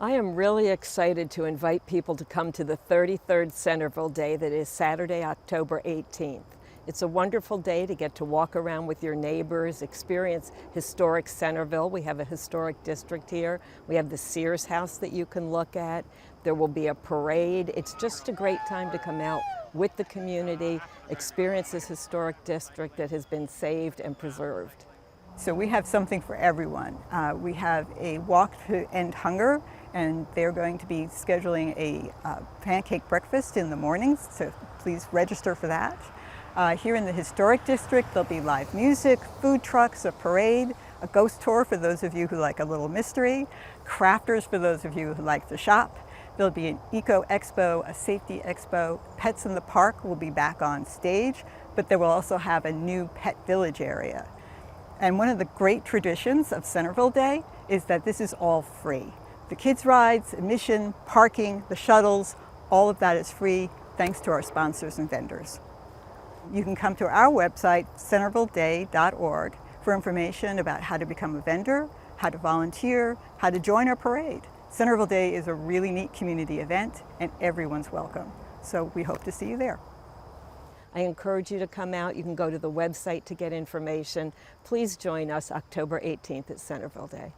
I am really excited to invite people to come to the 33rd Centreville Day that is Saturday, October 18th. It's a wonderful day to get to walk around with your neighbors, experience historic Centreville. We have a historic district here. We have the Sears house that you can look at. There will be a parade. It's just a great time to come out with the community, experience this historic district that has been saved and preserved. So we have something for everyone. We have a walk to end hunger, and they're going to be scheduling a pancake breakfast in the mornings, so please register for that. Here in the historic district, there'll be live music, food trucks, a parade, a ghost tour for those of you who like a little mystery, crafters for those of you who like to shop. There'll be an eco expo, a safety expo. Pets in the Park will be back on stage, but they will also have a new pet village area. And one of the great traditions of Centreville Day is that this is all free. The kids' rides, admission, parking, the shuttles, all of that is free thanks to our sponsors and vendors. You can come to our website, centrevilleday.org, for information about how to become a vendor, how to volunteer, how to join our parade. Centreville Day is a really neat community event, and everyone's welcome. So we hope to see you there. I encourage you to come out. You can go to the website to get information. Please join us October 18th at Centreville Day.